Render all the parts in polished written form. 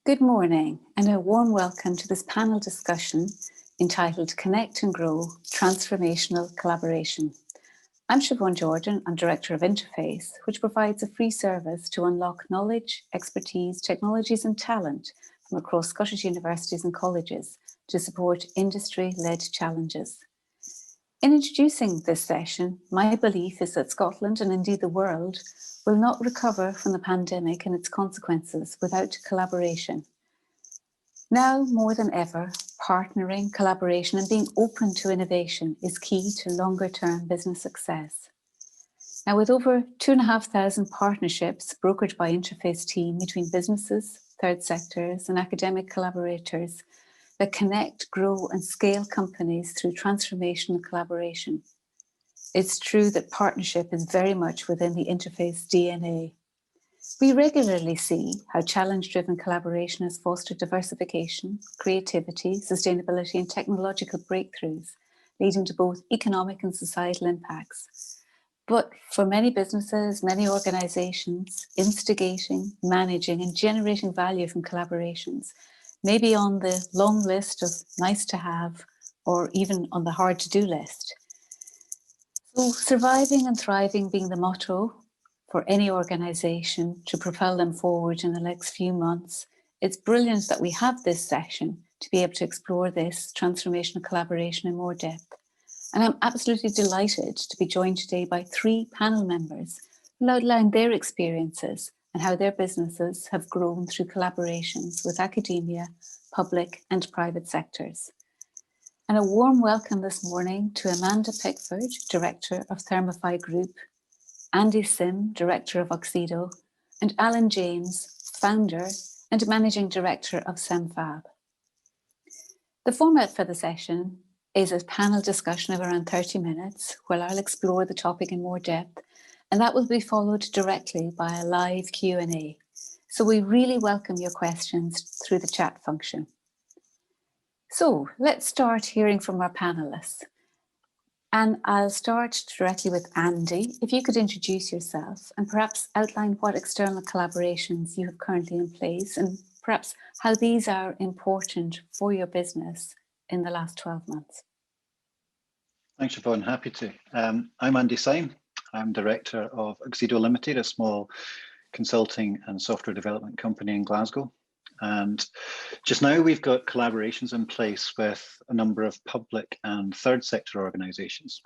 Good morning and a warm welcome to this panel discussion entitled Connect and Grow, Transformational Collaboration. I'm Siobhan Jordan, I'm Director of Interface, which provides a free service to unlock knowledge, expertise, technologies and talent from across Scottish universities and colleges to support industry-led challenges. In introducing this session, my belief is that Scotland and indeed the world will not recover from the pandemic and its consequences without collaboration. Now more than ever, partnering, collaboration and being open to innovation is key to longer-term business success. Now with over 2,500 partnerships brokered by Interface team between businesses, third sectors and academic collaborators that connect, grow and scale companies through transformational collaboration. It's true that partnership is very much within the Interface DNA. We regularly see how challenge-driven collaboration has fostered diversification, creativity, sustainability and technological breakthroughs, leading to both economic and societal impacts. But for many businesses, many organisations, instigating, managing and generating value from collaborations may be on the long list of nice to have or even on the hard to do list. So surviving and thriving being the motto for any organisation to propel them forward in the next few months, it's brilliant that we have this session to be able to explore this transformational collaboration in more depth. And I'm absolutely delighted to be joined today by 3 panel members who outline their experiences and how their businesses have grown through collaborations with academia, public and private sectors. And a warm welcome this morning to Amanda Pickford, Director of ThermaFY Group, Andy Sim, Director of Oxido, and Allan James, Founder and Managing Director of Semefab. The format for the session is a panel discussion of around 30 minutes, where I'll explore the topic in more depth, and that will be followed directly by a live Q&A. So we really welcome your questions through the chat function. So let's start hearing from our panelists. And I'll start directly with Andy. If you could introduce yourself and perhaps outline what external collaborations you have currently in place and perhaps how these are important for your business in the last 12 months. Thanks, Siobhan. Happy to. I'm Andy Sime. I'm Director of Oxido Limited, a small consulting and software development company in Glasgow. And just now we've got collaborations in place with a number of public and third sector organisations.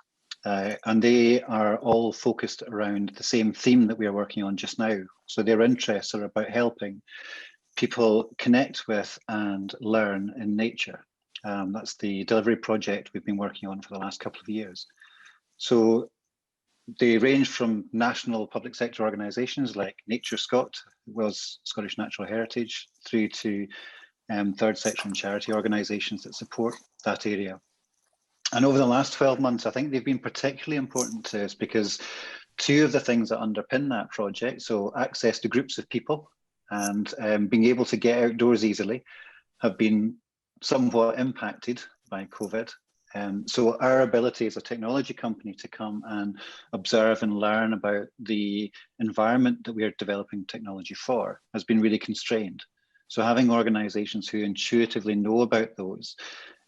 And they are all focused around the same theme that we are working on just now. So their interests are about helping people connect with and learn in nature. That's the delivery project we've been working on for the last couple of years. So they range from national public sector organisations like Nature Scot, was Scottish Natural Heritage, through to third sector and charity organisations that support that area. And over the last 12 months, I think they've been particularly important to us because 2 of the things that underpin that project, so access to groups of people and being able to get outdoors easily, have been somewhat impacted by COVID. So our ability as a technology company to come and observe and learn about the environment that we are developing technology for has been really constrained. So having organisations who intuitively know about those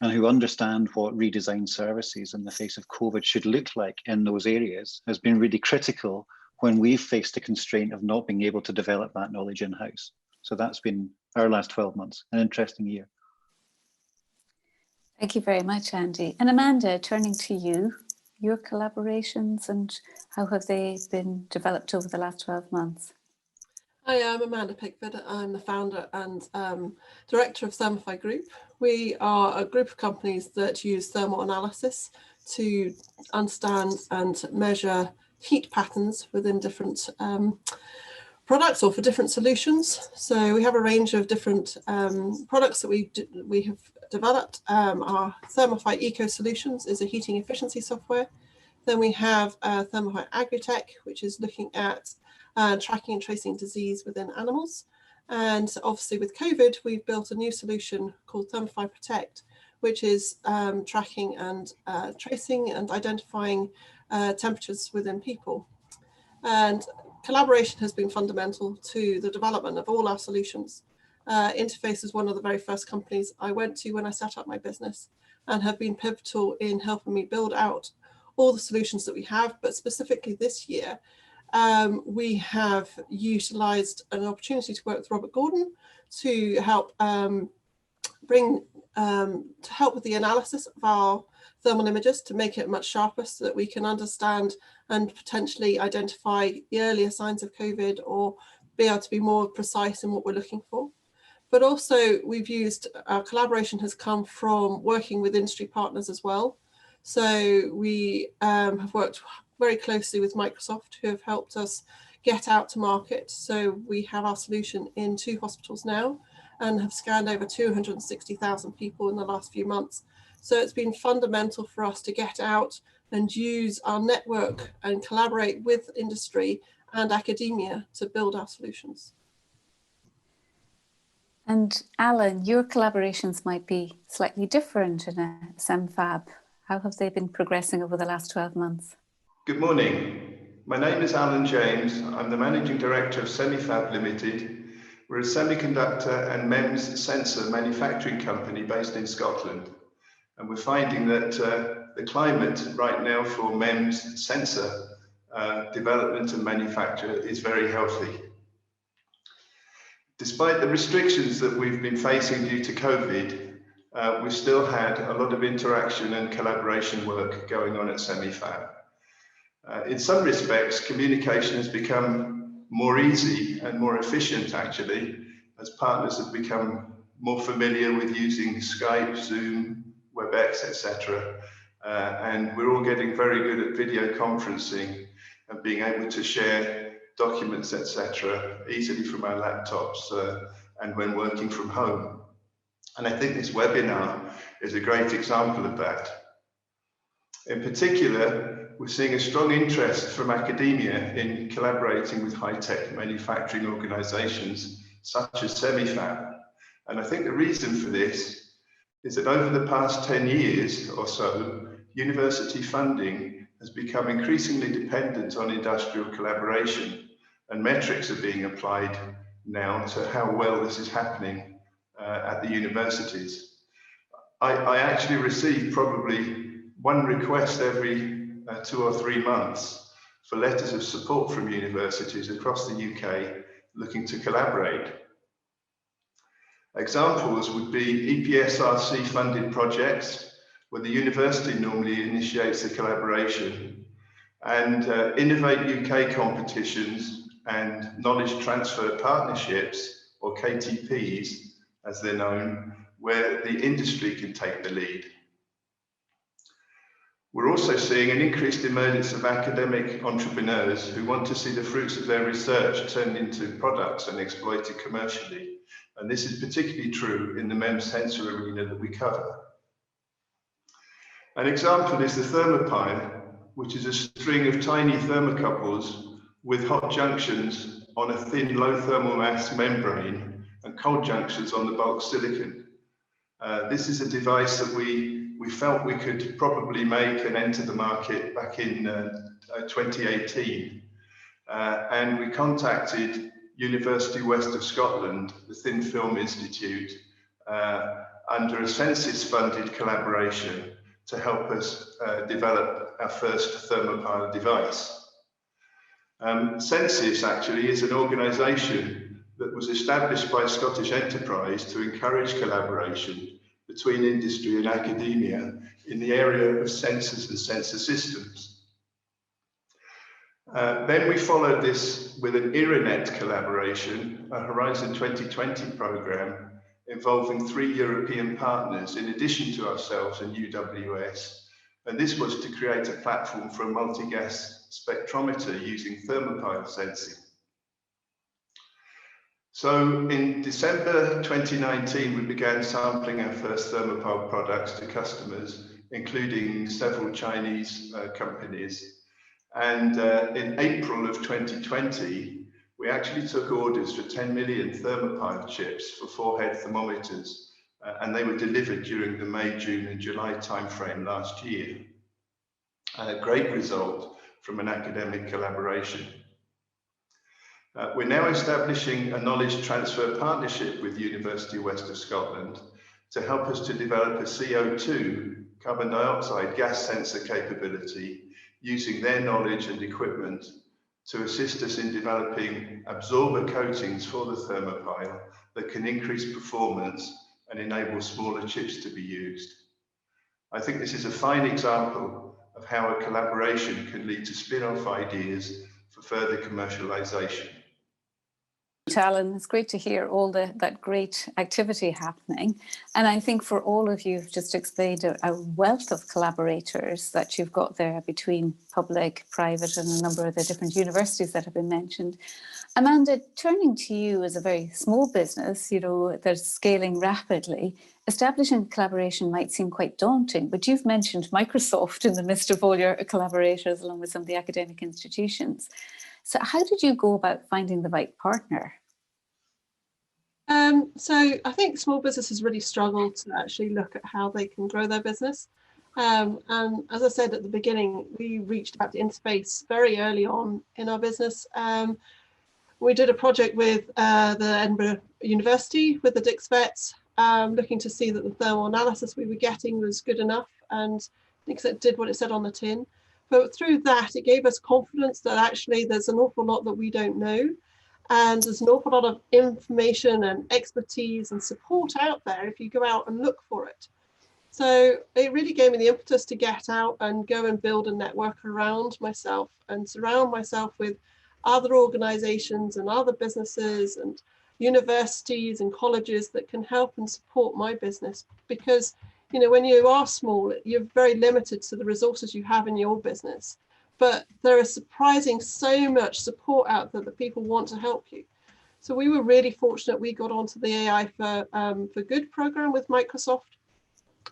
and who understand what redesigned services in the face of COVID should look like in those areas has been really critical when we've faced the constraint of not being able to develop that knowledge in-house. So that's been our last 12 months, an interesting year. Thank you very much, Andy. And Amanda, turning to you, your collaborations and how have they been developed over the last 12 months? Hi, I'm Amanda Pickford. I'm the founder and director of ThermaFY Group. We are a group of companies that use thermal analysis to understand and measure heat patterns within different products or for different solutions. So we have a range of different products that we have developed. Our ThermaFY Eco Solutions is a heating efficiency software. Then we have ThermaFY Agritech, which is looking at tracking and tracing disease within animals. And obviously with COVID, we've built a new solution called ThermaFY Protect, which is tracking and tracing and identifying temperatures within people. And collaboration has been fundamental to the development of all our solutions. Interface was one of the very first companies I went to when I set up my business, and have been pivotal in helping me build out all the solutions that we have. But specifically this year, we have utilised an opportunity to work with Robert Gordon to help help with the analysis of our thermal images, to make it much sharper so that we can understand and potentially identify the earlier signs of COVID, or be able to be more precise in what we're looking for. But also our collaboration has come from working with industry partners as well. So we have worked very closely with Microsoft, who have helped us get out to market. So we have our solution in 2 hospitals now, and have scanned over 260,000 people in the last few months. So it's been fundamental for us to get out and use our network and collaborate with industry and academia to build our solutions. And Allan, your collaborations might be slightly different in a Semefab. How have they been progressing over the last 12 months? Good morning. My name is Allan James. I'm the Managing Director of Semefab Limited. We're a semiconductor and MEMS sensor manufacturing company based in Scotland. And we're finding that the climate right now for MEMS sensor development and manufacture is very healthy. Despite the restrictions that we've been facing due to COVID, we've still had a lot of interaction and collaboration work going on at Semefab. In some respects, communication has become more easy and more efficient, actually, as partners have become more familiar with using Skype, Zoom, WebEx, etc. And we're all getting very good at video conferencing and being able to share documents, etc., easily from our laptops and when working from home. And I think this webinar is a great example of that. In particular, we're seeing a strong interest from academia in collaborating with high-tech manufacturing organizations such as Semefab. And I think the reason for this is that over the past 10 years or so, university funding has become increasingly dependent on industrial collaboration, and metrics are being applied now to how well this is happening at the universities. I actually receive probably one request every 2 or 3 months for letters of support from universities across the UK looking to collaborate. Examples would be EPSRC funded projects, where the university normally initiates the collaboration, and Innovate UK competitions and knowledge transfer partnerships, or KTPs as they're known, where the industry can take the lead. We're also seeing an increased emergence of academic entrepreneurs who want to see the fruits of their research turned into products and exploited commercially. And this is particularly true in the MEMS sensor arena that we cover. An example is the ThermaFY, which is a string of tiny thermocouples with hot junctions on a thin low thermal mass membrane and cold junctions on the bulk silicon. This is a device that we felt we could probably make and enter the market back in 2018. And we contacted University West of Scotland, the Thin Film Institute, under a census-funded collaboration to help us develop our first ThermaFY device. Census actually is an organisation that was established by Scottish Enterprise to encourage collaboration between industry and academia in the area of sensors and sensor systems. Then we followed this with an IRANET collaboration, a Horizon 2020 programme involving 3 European partners in addition to ourselves and UWS. And this was to create a platform for a multi-gas spectrometer using ThermaFY sensing. So in December 2019, we began sampling our first ThermaFY products to customers, including several Chinese companies. And in April of 2020, we actually took orders for 10 million ThermaFY chips for 4-head thermometers, and they were delivered during the May, June and July timeframe last year. A great result from an academic collaboration. We're now establishing a knowledge transfer partnership with the University of West of Scotland to help us to develop a CO2, carbon dioxide gas sensor capability using their knowledge and equipment to assist us in developing absorber coatings for the ThermaFY that can increase performance and enable smaller chips to be used. I think this is a fine example of how a collaboration can lead to spin-off ideas for further commercialization. Allan, it's great to hear all that great activity happening. And I think for all of you, you've just explained a wealth of collaborators that you've got there between public, private, and a number of the different universities that have been mentioned. Amanda, turning to you as a very small business, you know, that's scaling rapidly, establishing collaboration might seem quite daunting, but you've mentioned Microsoft in the midst of all your collaborators, along with some of the academic institutions. So how did you go about finding the right partner? So I think small businesses really struggle to actually look at how they can grow their business. And as I said at the beginning, we reached out to Interface very early on in our business. We did a project with the Edinburgh University with the DICSVETs, looking to see that the thermal analysis we were getting was good enough, and DICSVET did what it said on the tin. But through that, it gave us confidence that actually there's an awful lot that we don't know. And there's an awful lot of information and expertise and support out there if you go out and look for it. So it really gave me the impetus to get out and go and build a network around myself and surround myself with other organizations and other businesses and universities and colleges that can help and support my business. Because, you know, when you are small, you're very limited to the resources you have in your business. But there is surprising so much support out there that people want to help you. So we were really fortunate. We got onto the AI for Good program with Microsoft.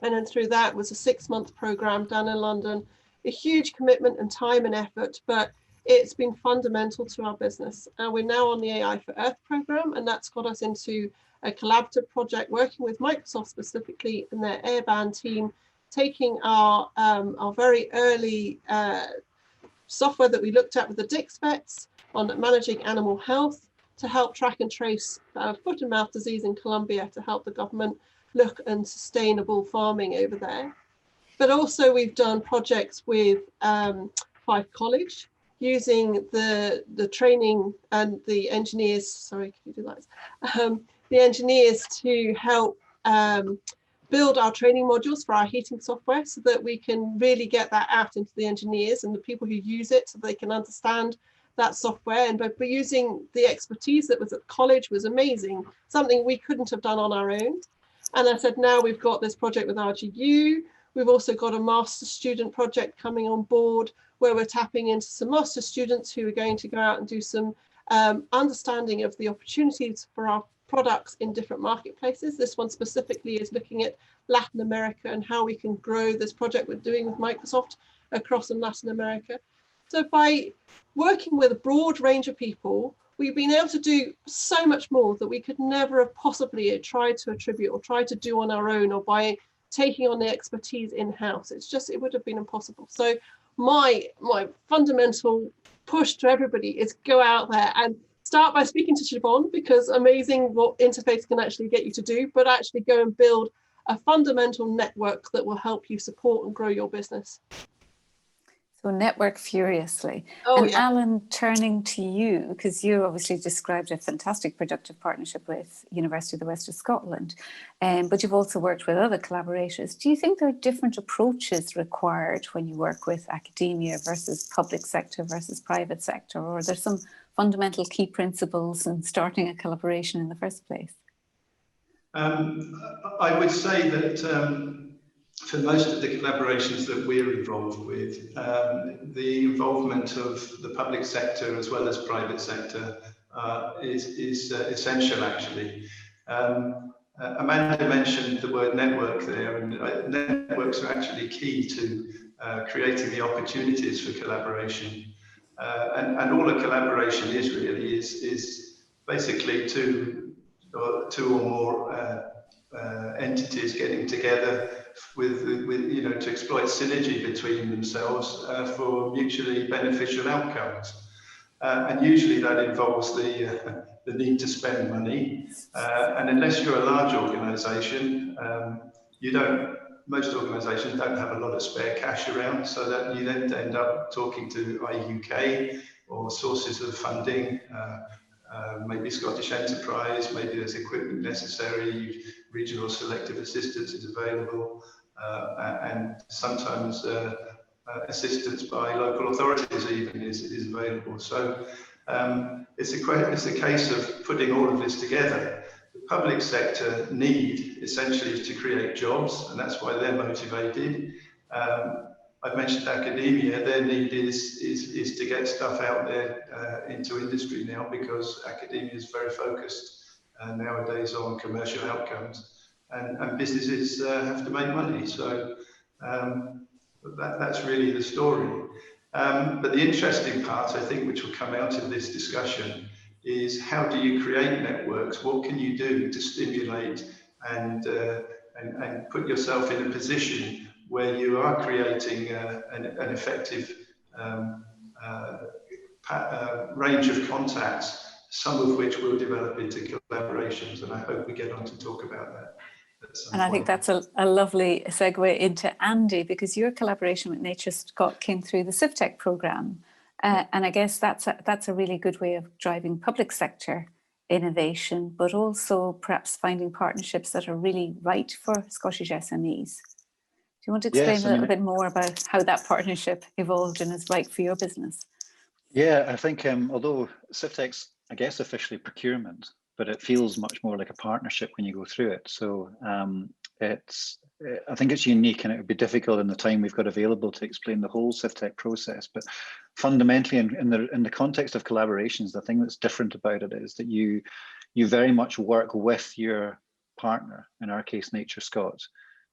And then through that was a 6-month program down in London, a huge commitment and time and effort, but it's been fundamental to our business. And we're now on the AI for Earth program, and that's got us into a collaborative project working with Microsoft specifically and their airband team, taking our very early software that we looked at with the DICSVETs on managing animal health to help track and trace foot and mouth disease in Colombia to help the government look at sustainable farming over there. But also we've done projects with Fife College using the training and the engineers, sorry, can you do that? The engineers to help build our training modules for our heating software so that we can really get that out into the engineers and the people who use it so they can understand that software. And by using the expertise that was at college was amazing, something we couldn't have done on our own. And I said, now we've got this project with RGU. We've also got a master student project coming on board where we're tapping into some master students who are going to go out and do some understanding of the opportunities for our products in different marketplaces. This one specifically is looking at Latin America and how we can grow this project we're doing with Microsoft across in Latin America. So by working with a broad range of people, we've been able to do so much more that we could never have possibly tried to attribute or tried to do on our own or by taking on the expertise in-house. It's just, it would have been impossible. So my fundamental push to everybody is go out there and start by speaking to Siobhan, because amazing what Interface can actually get you to do, but actually go and build a fundamental network that will help you support and grow your business. So network furiously. Oh, and yeah. Allan, turning to you, because you obviously described a fantastic productive partnership with University of the West of Scotland, but you've also worked with other collaborators. Do you think there are different approaches required when you work with academia versus public sector versus private sector, or are there some fundamental key principles in starting a collaboration in the first place? I would say that for most of the collaborations that we're involved with, the involvement of the public sector as well as private sector is essential, actually. Amanda mentioned the word network there, and networks are actually key to creating the opportunities for collaboration. And all a collaboration is really is basically two or more entities getting together with you know, to exploit synergy between themselves for mutually beneficial outcomes. And usually that involves the need to spend money. And unless you're a large organisation, most organisations don't have a lot of spare cash around, so that you then end up talking to IUK or sources of funding, maybe Scottish Enterprise, maybe there's equipment necessary, regional selective assistance is available, and sometimes assistance by local authorities even is available. So it's a case of putting all of this together. The public sector need essentially is to create jobs, and that's why they're motivated. I've mentioned academia. Their need is to get stuff out there into industry now, because academia is very focused nowadays on commercial outcomes, and businesses have to make money. So that's really the story. But the interesting part, I think, which will come out of this discussion, is how do you create networks? What can you do to stimulate and put yourself in a position where you are creating an effective range of contacts, some of which will develop into collaborations, and I hope we get on to talk about that. And I think that's a lovely segue into Andy, because your collaboration with Nature Scott came through the CivTech programme. And I guess that's a really good way of driving public sector innovation, but also perhaps finding partnerships that are really right for Scottish SMEs. Do you want to explain a little bit more about how that partnership evolved and is right for your business? Yeah, I think although CivTech's, I guess, officially procurement, but it feels much more like a partnership when you go through it. So I think it's unique, and it would be difficult in the time we've got available to explain the whole CivTech process. But fundamentally, in the context of collaborations, the thing that's different about it is that you very much work with your partner, in our case, Nature Scott,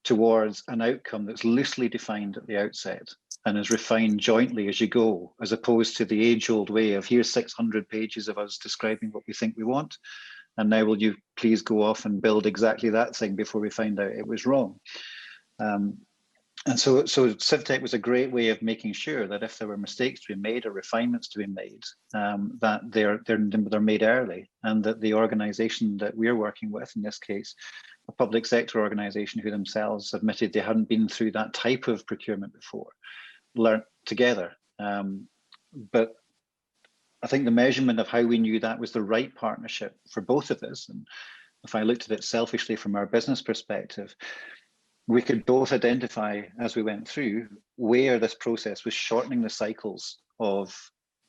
towards an outcome that's loosely defined at the outset and is refined jointly as you go, as opposed to the age-old way of here's 600 pages of us describing what we think we want, and now will you please go off and build exactly that thing before we find out it was wrong. And so CivTech was a great way of making sure that if there were mistakes to be made or refinements to be made, that they're made early, and that the organisation that we're working with, in this case, a public sector organisation who themselves admitted they hadn't been through that type of procurement before, learnt together. But I think the measurement of how we knew that was the right partnership for both of us, and if I looked at it selfishly from our business perspective, we could both identify as we went through where this process was shortening the cycles of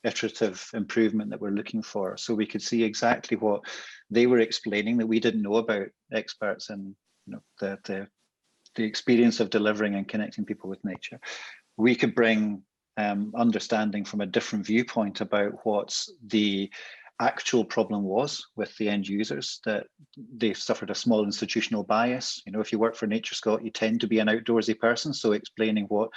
iterative improvement that we're looking for. So we could see exactly what they were explaining that we didn't know about, experts in the experience of delivering and connecting people with nature. We could bring understanding from a different viewpoint about what the actual problem was with the end users, that they suffered a small institutional bias. If you work for Nature Scott, you tend to be an outdoorsy person, so explaining what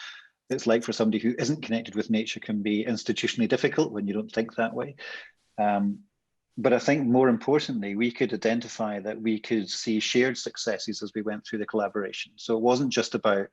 it's like for somebody who isn't connected with nature can be institutionally difficult when you don't think that way. But I think more importantly, we could identify that we could see shared successes as we went through the collaboration. So it wasn't just about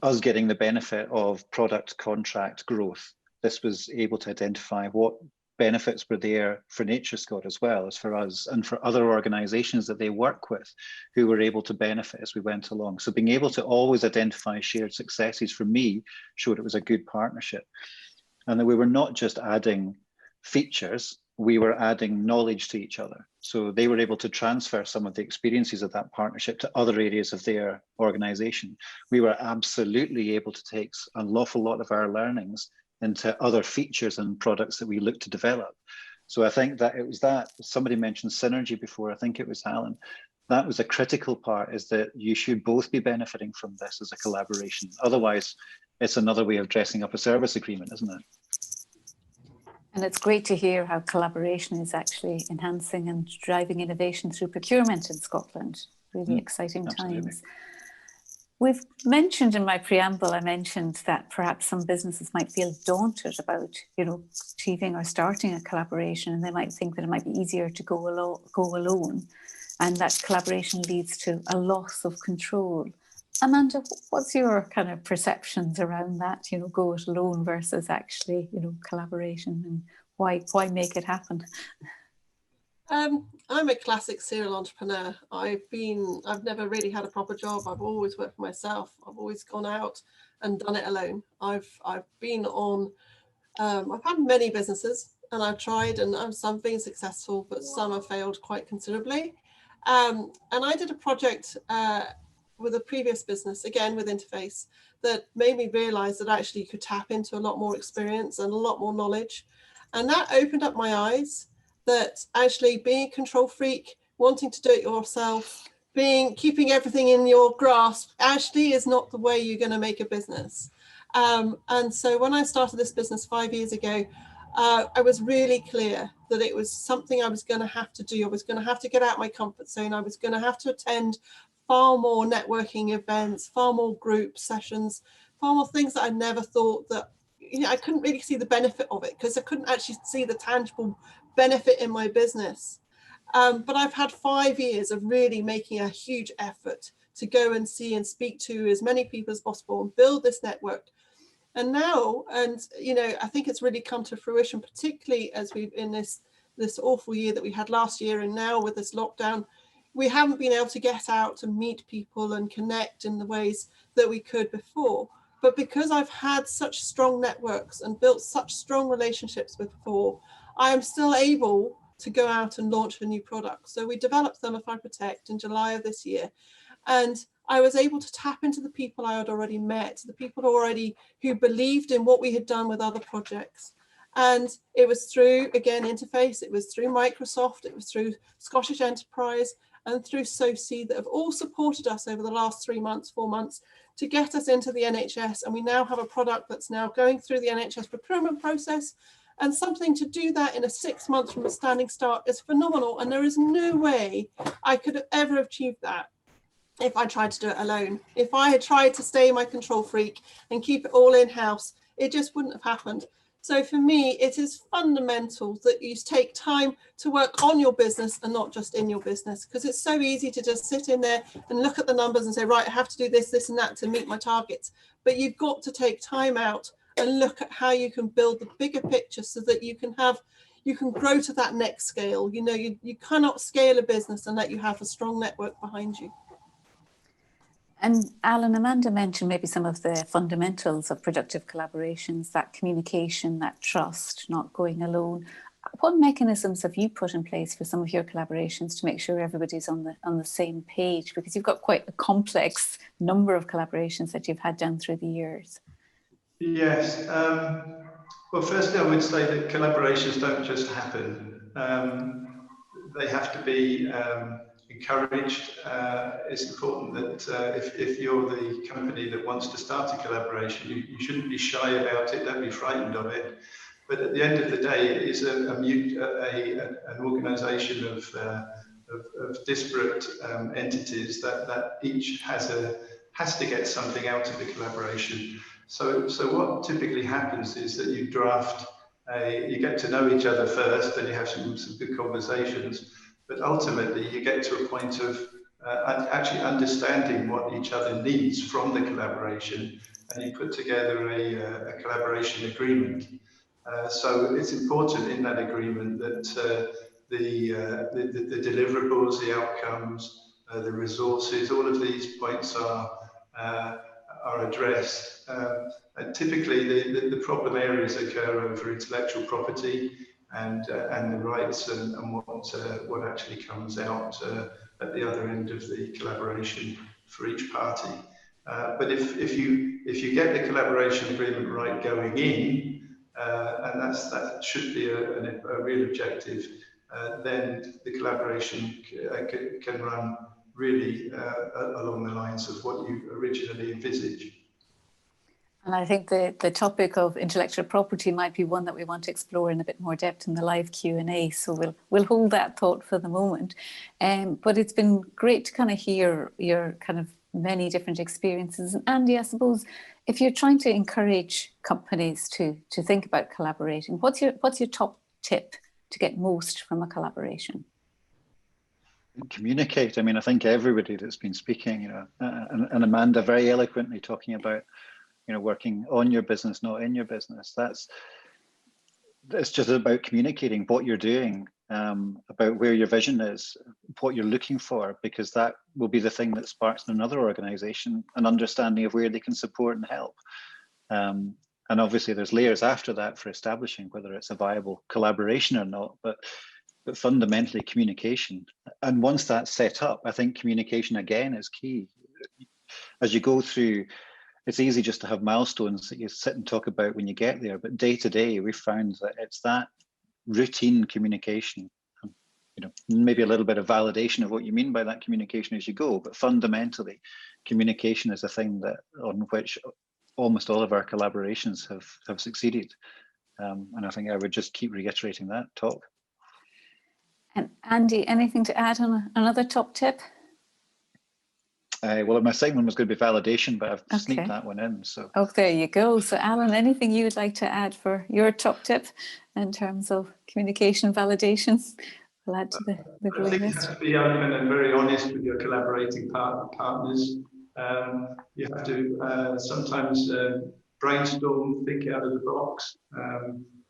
us getting the benefit of product contract growth. This was able to identify what benefits were there for Nature Scott as well as for us, and for other organizations that they work with who were able to benefit as we went along. So being able to always identify shared successes, for me, showed it was a good partnership, and that we were not just adding features, we were adding knowledge to each other. So they were able to transfer some of the experiences of that partnership to other areas of their organization. We were absolutely able to take an awful lot of our learnings into other features and products that we look to develop. So I think that it was that, somebody mentioned synergy before, I think it was Allan. That was a critical part, is that you should both be benefiting from this as a collaboration. Otherwise, it's another way of dressing up a service agreement, isn't it? And it's great to hear how collaboration is actually enhancing and driving innovation through procurement in Scotland. Really exciting times. We've mentioned in my preamble, I mentioned that perhaps some businesses might feel daunted about, achieving or starting a collaboration, and they might think that it might be easier to go alone, and that collaboration leads to a loss of control. Amanda, what's your kind of perceptions around that, you know, go it alone versus actually, you know, collaboration, and why make it happen? I'm a classic serial entrepreneur. I've never really had a proper job. I've always worked for myself. I've always gone out and done it alone. I've been on, I've had many businesses, and I've tried, and some been successful, but some have failed quite considerably. And I did a project with a previous business, again with Interface, that made me realize that actually you could tap into a lot more experience and a lot more knowledge. And that opened up my eyes that actually being a control freak, wanting to do it yourself, keeping everything in your grasp actually is not the way you're going to make a business. And so when I started this business 5 years ago, I was really clear that it was something I was going to have to do. I was going to have to get out of my comfort zone. I was going to have to attend far more networking events, far more group sessions, far more things that I never thought that, you know, I couldn't really see the benefit of it because I couldn't actually see the tangible benefit in my business. But I've had 5 years of really making a huge effort to go and see and speak to as many people as possible and build this network. And now, you know, I think it's really come to fruition, particularly as we've in this awful year that we had last year, and now with this lockdown, we haven't been able to get out and meet people and connect in the ways that we could before. But because I've had such strong networks and built such strong relationships before, I am still able to go out and launch a new product. So we developed ThermaFY Protect in July of this year, and I was able to tap into the people I had already met, the people who believed in what we had done with other projects. And it was through, again, Interface, it was through Microsoft, it was through Scottish Enterprise, and through SoC that have all supported us over the last 3 months, 4 months, to get us into the NHS. And we now have a product that's now going through the NHS procurement process. And something to do that in a 6 months from a standing start is phenomenal. And there is no way I could have ever achieved that if I tried to do it alone. If I had tried to stay my control freak and keep it all in-house, it just wouldn't have happened. So for me, it is fundamental that you take time to work on your business and not just in your business, because it's so easy to just sit in there and look at the numbers and say, right, I have to do this, this and that to meet my targets. But you've got to take time out and look at how you can build the bigger picture so that you can grow to that next scale. You know, you cannot scale a business unless you have a strong network behind you. And Allan, Amanda mentioned maybe some of the fundamentals of productive collaborations, that communication, that trust, not going alone. What mechanisms have you put in place for some of your collaborations to make sure everybody's on the same page? Because you've got quite a complex number of collaborations that you've had down through the years. Yes. Well, firstly, I would say that collaborations don't just happen. They have to be encouraged. It's important that if you're the company that wants to start a collaboration, you shouldn't be shy about it, don't be frightened of it. But at the end of the day, it is an organisation of disparate entities that each has to get something out of the collaboration. So what typically happens is that you draft you get to know each other first, and you have some good conversations. But ultimately, you get to a point of actually understanding what each other needs from the collaboration, and you put together a collaboration agreement. So it's important in that agreement that the deliverables, the outcomes, the resources, all of these points are addressed. And typically, the problem areas occur over intellectual property and the rights and what actually comes out at the other end of the collaboration for each party. But if you get the collaboration agreement right going in, and that should be a real objective, then the collaboration can run really along the lines of what you originally envisaged. And I think the topic of intellectual property might be one that we want to explore in a bit more depth in the live Q&A. So we'll hold that thought for the moment. But it's been great to kind of hear your kind of many different experiences. And Andy, I suppose if you're trying to encourage companies to think about collaborating, what's your top tip to get most from a collaboration? Communicate. I mean, I think everybody that's been speaking, you know, and Amanda very eloquently talking about, you know, working on your business, not in your business. It's just about communicating what you're doing, about where your vision is, what you're looking for, because that will be the thing that sparks in another organization an understanding of where they can support and help. And obviously there's layers after that for establishing whether it's a viable collaboration or not, but fundamentally communication. And once that's set up, I think communication again is key. As you go through, it's easy just to have milestones that you sit and talk about when you get there, but day to day, we've found that it's that routine communication, you know, maybe a little bit of validation of what you mean by that communication as you go, but fundamentally, communication is a thing that on which almost all of our collaborations have succeeded. And I think I would just keep reiterating that talk. And Andy, anything to add on another top tip? Well, my second one was going to be validation, but I've sneaked that one in. So, oh, there you go. So, Allan, anything you would like to add for your top tip in terms of communication validation? We'll add to the I think you have to be open and very honest with your collaborating partners. You have to sometimes brainstorm, think out of the box.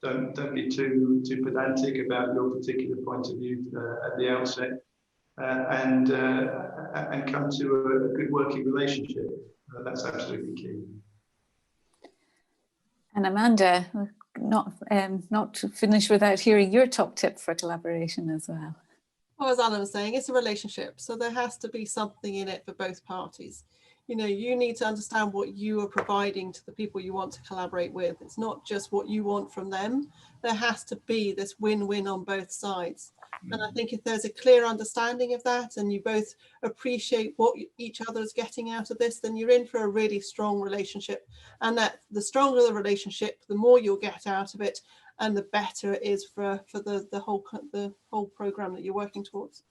Don't be too pedantic about your particular point of view at the outset, and come to a good working relationship. That's absolutely key. And Amanda, not to finish without hearing your top tip for collaboration as well. Well, as Allan was saying, it's a relationship, so there has to be something in it for both parties. You know, you need to understand what you are providing to the people you want to collaborate with. It's not just what you want from them. There has to be this win-win on both sides. And I think if there's a clear understanding of that and you both appreciate what each other is getting out of this, then you're in for a really strong relationship. And that the stronger the relationship, the more you'll get out of it, and the better it is for the whole program that you're working towards.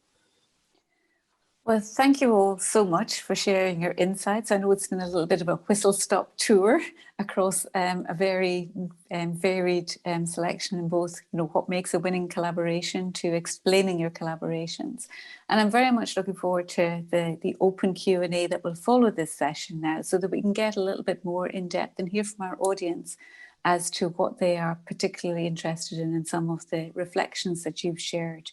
Well, thank you all so much for sharing your insights. I know it's been a little bit of a whistle-stop tour across a very varied selection in both, you know, what makes a winning collaboration to explaining your collaborations. And I'm very much looking forward to the open Q&A that will follow this session now, so that we can get a little bit more in depth and hear from our audience as to what they are particularly interested in some of the reflections that you've shared.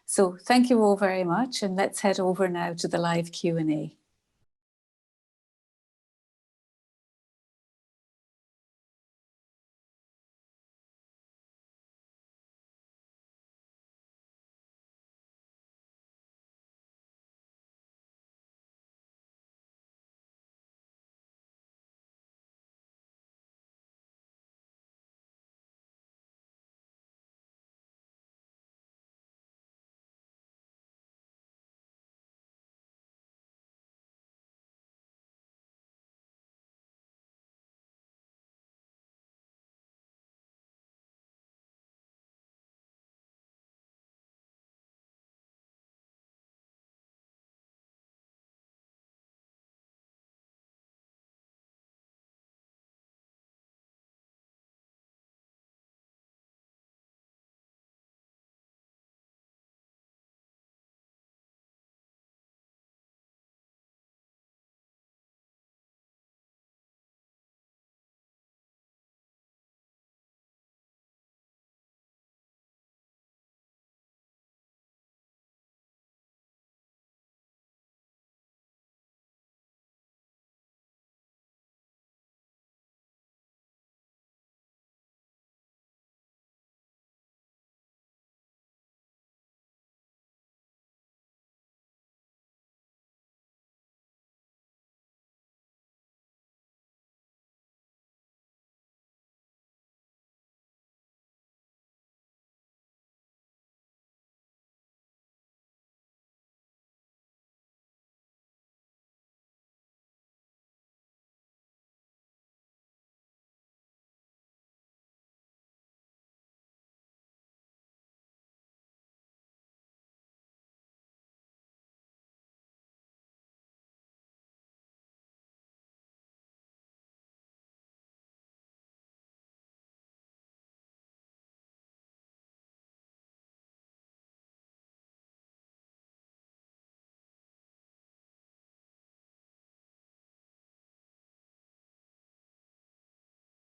So thank you all very much, and let's head over now to the live Q&A.